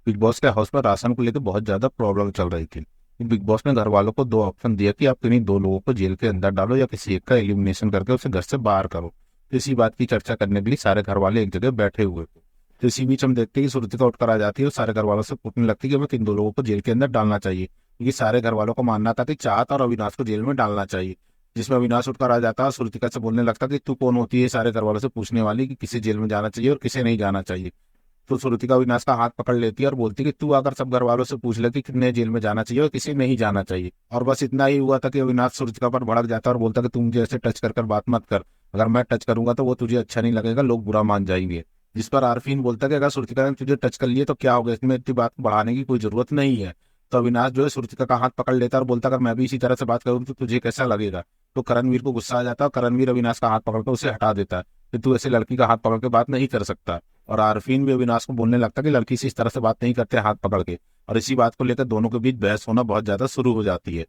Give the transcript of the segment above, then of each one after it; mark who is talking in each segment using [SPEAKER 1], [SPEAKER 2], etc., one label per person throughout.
[SPEAKER 1] Big boss के house में ration को लेकर बहुत ज्यादा प्रॉब्लम चल रही थी। बिग बॉस ने घर वालों को दो ऑप्शन दिया कि आप किन्हीं दो लोगों को जेल के अंदर डालो या किसी एक का एलिमिनेशन करके उसे घर से बाहर करो। तो इसी बात की चर्चा करने के लिए सारे घर वाले एक जगह बैठे हुए थे। तो इसी बीच हम देखते हैं कि सुरुचिका उठकर आ जाती है और सारे घर वालों से पूछने लगती है कि हमें किन दो लोगों को जेल के अंदर डालना चाहिए, क्योंकि सारे घर वालों को मानना था कि चाहत और अविनाश को जेल में डालना चाहिए। जिसमें अविनाश उठकर आ जाता है और सुरुचिका से बोलने लगता कि तू कौन होती है सारे घर वालों से पूछने वाली कि किसे जेल में जाना चाहिए और किसे नहीं जाना चाहिए। तो श्रुतिका अविनाश का हाथ पकड़ लेती है और बोलती है कि तू आकर सब घर वालों से पूछ ले कि कितने जेल में जाना चाहिए और किसे नहीं जाना चाहिए। और बस इतना ही हुआ था कि अविनाश श्रुतिका पर भड़क जाता है और बोलता कि तू मुझे ऐसे टच कर कर बात मत कर, अगर मैं टच करूंगा तो वो तुझे अच्छा नहीं लगेगा, लोग बुरा मान जाएंगे। जिस पर आरफीन बोलता है कि अगर श्रुतिका ने तुझे टच कर लिए तो क्या होगा, इसमें इतनी बात बढ़ाने की कोई जरूरत नहीं है। तो अविनाश जो है श्रुतिका का हाथ पकड़ लेता है और बोलता है अगर मैं भी इसी तरह से बात करूँ तो तुझे कैसा लगेगा। तो करणवीर को गुस्सा आ जाता है और करणवीर अविनाश का हाथ पकड़कर उसे हटा देता है कि तू ऐसे लड़की का हाथ पकड़ के बात नहीं कर सकता। और आरफीन भी अविनाश को बोलने लगता कि लड़की से इस तरह से बात नहीं करते हाथ पकड़ के। और इसी बात को लेकर दोनों के बीच बहस होना बहुत ज्यादा शुरू हो जाती है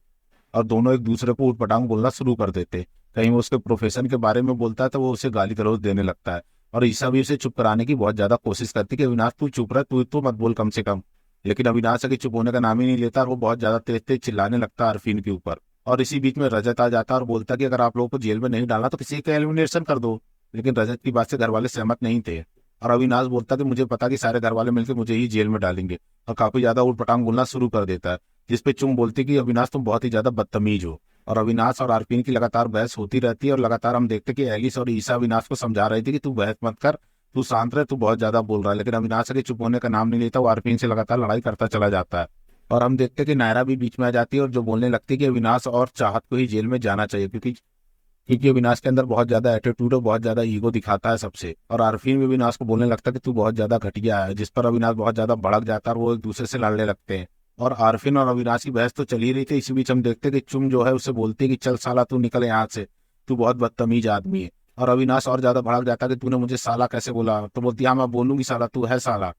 [SPEAKER 1] और दोनों एक दूसरे को ऊटपटांग बोलना शुरू कर देते हैं। कहीं वो उसके प्रोफेशन के बारे में बोलता है तो वो उसे गाली गलौज देने लगता है। और ईसा भी उसे चुप कराने की बहुत ज्यादा कोशिश करती है कि अविनाश तू चुप रह, तू तो मत बोल कम से कम। लेकिन अविनाश अभी चुप होने का नाम ही नहीं लेता और वो बहुत ज्यादा तेज तेज चिल्लाने लगता है अरफीन के ऊपर। और इसी बीच में रजत आ जाता है और बोलता है कि अगर आप लोगों को जेल में नहीं डालना तो किसी का एलिमिनेशन कर दो। लेकिन रजत की बात से घर वाले सहमत नहीं थे। और अविनाश बोलता कि मुझे पता कि सारे घर वाले मिलकर मुझे ही जेल में डालेंगे, और काफी ज्यादा उठ पटांग बोलना शुरू कर देता है। जिसपे चुम बोलती कि अविनाश तुम बहुत ही ज्यादा बदतमीज हो। और अविनाश और आरपीन की लगातार बहस होती रहती है और लगातार हम देखते कि एलिस और ईसा अविनाश को समझा रही थी कि तू बहस मत कर, तू शांत रहे, तू बहुत ज्यादा बोल रहा है। लेकिन अविनाश के चुप होने का नाम नहीं लेता, वो आरपीन से लगातार लड़ाई करता चला जाता है। और हम देखते कि नायरा भी बीच में आ जाती है और जो बोलने लगती है कि अविनाश और चाहत को ही जेल में जाना चाहिए, क्योंकि अविनाश के अंदर बहुत ज्यादा एटीट्यूड और बहुत ज्यादा ईगो दिखाता है सबसे। और आरफीन भी अविनाश को बोलने लगता है कि तू बहुत ज्यादा घटिया है, जिस पर अविनाश बहुत ज्यादा भड़क जाता है और वो एक दूसरे से लड़ने लगते हैं। और आरफीन और अविनाश की बहस तो चल ही रही थी, इसी बीच हम देखते हैं कि चुम जो है उसे बोलती है कि चल साला तू निकल यहाँ से, तू बहुत बदतमीज आदमी है। और अविनाश और ज्यादा भड़क जाता है कि तूने मुझे साला कैसे बोला, तो बोलती है हाँ मैं बोलूंगी साला, तू है साला।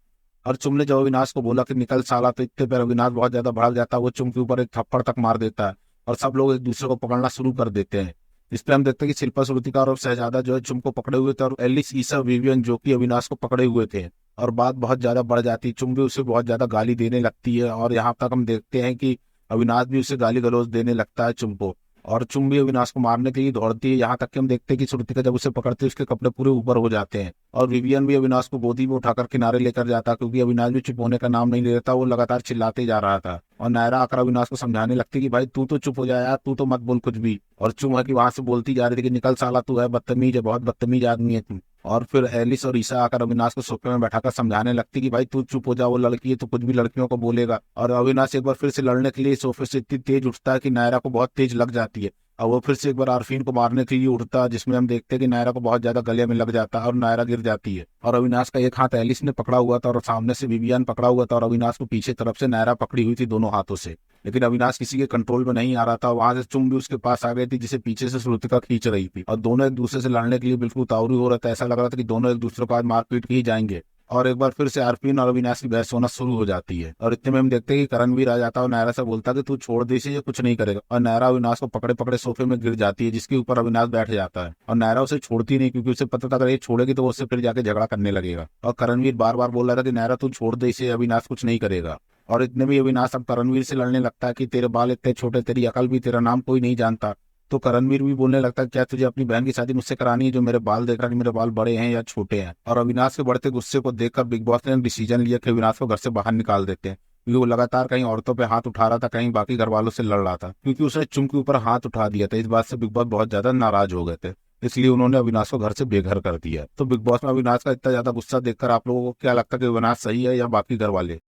[SPEAKER 1] और चुम ने जब अविनाश को बोला कि निकल साला, तो इतने पर अविनाश बहुत ज्यादा भड़क जाता है, वो चुम के ऊपर एक थप्पड़ तक मार देता है। और सब लोग एक दूसरे को पकड़ना शुरू कर देते हैं। इस पे हम देखते हैं कि शिल्पा श्रुतिका और शहजादा जो है चुम को पकड़े हुए थे और एलिस ईसा विवियन जो कि अविनाश को पकड़े हुए थे। और बात बहुत ज्यादा बढ़ जाती है, चुम भी उसे बहुत ज्यादा गाली देने लगती है और यहाँ तक हम देखते हैं कि अविनाश भी उसे गाली गलौज देने लगता है चुम को। और चुम भी अविनाश को मारने के लिए दौड़ती है, यहाँ तक कि हम देखते हैं कि श्रुतिका जब उसे पकड़ती है उसके कपड़े पूरे ऊपर हो जाते हैं। और विवियन भी अविनाश को गोदी में उठाकर किनारे लेकर जाता है, क्योंकि अविनाश भी चुप होने का नाम नहीं ले रहा था, वो लगातार चिल्लाते जा रहा था। और नायरा आकर अविनाश को समझाने लगती कि भाई तू तो चुप हो जा यार, तू तो मत बोल कुछ भी। और चुम है कि वहां से बोलती जा रही थी कि निकल साला, तू है बदतमीज है, बहुत बदतमीज आदमी है तू। और फिर एलिस और ईसा आकर अविनाश को सोफे में बैठाकर समझाने लगती कि भाई तू चुप हो जा, वो लड़की है तो कुछ भी लड़कियों को बोलेगा। और अविनाश एक बार फिर से लड़ने के लिए सोफे से इतनी तेज उठता है कि नायरा को बहुत तेज लग जाती है। और वो फिर से एक बार आरफीन को मारने के लिए उठता है, जिसमें हम देखते हैं कि नायरा को बहुत ज्यादा गले में लग जाता है और नायरा गिर जाती है। और अविनाश का एक हाथ एलिस ने पकड़ा हुआ था और सामने से विवियन पकड़ा हुआ था और अविनाश को पीछे तरफ से नायरा पकड़ी हुई थी दोनों हाथों से। लेकिन अविनाश किसी के कंट्रोल में नहीं आ रहा था, वहां से चुम भी उसके पास आ गई थी जिसे पीछे से श्रुतिका खींच रही थी। और दोनों एक दूसरे से लड़ने के लिए बिल्कुल उतावली हो रहा था, ऐसा लग रहा था कि दोनों एक दूसरे को आज मारपीट के ही जाएंगे। और एक बार फिर से आरपीन और अविनाश की बहस होना शुरू हो जाती है और इतने में हम देखते हैं कि करणवीर आ जाता है और नायरा से बोलता है कि तू छोड़ दे इसे, ये कुछ नहीं करेगा। और नायरा अविनाश को पकड़े पकड़े सोफे में गिर जाती है, जिसके ऊपर अविनाश बैठ जाता है। और नायरा उसे छोड़ती नहीं, क्योंकि उसे पता था अगर ये छोड़ेगी तो वो उससे फिर जाके झगड़ा करने लगेगा। और करणवीर बार बार बोल रहा था कि नायरा तू छोड़ दे इसे, अविनाश कुछ नहीं करेगा। और इतने में अविनाश अब करणवीर से लड़ने लगता है कि तेरे बाल इतने छोटे, तेरी अकल भी, तेरा नाम कोई नहीं जानता। तो करणवीर भी बोलने लगता है क्या तुझे अपनी बहन की शादी मुझसे करानी है, जो मेरे बाल देख रहा है कि मेरे बाल बड़े हैं या छोटे हैं। और अविनाश के बढ़ते गुस्से को देखकर बिग बॉस ने डिसीजन लिया कि अविनाश को घर से बाहर निकाल देते हैं, क्योंकि वो लगातार कहीं औरतों पे हाथ उठा रहा था, कहीं बाकी घर वालों से लड़ रहा था, क्योंकि उसने चुम के ऊपर हाथ उठा दिया था। इस बात से बिग बॉस बहुत ज्यादा नाराज हो गए थे, इसलिए उन्होंने अविनाश को घर से बेघर कर दिया। तो बिग बॉस में अविनाश का इतना ज्यादा गुस्सा देखकर आप लोगों को क्या लगता है कि अविनाश सही है या बाकी घर वाले?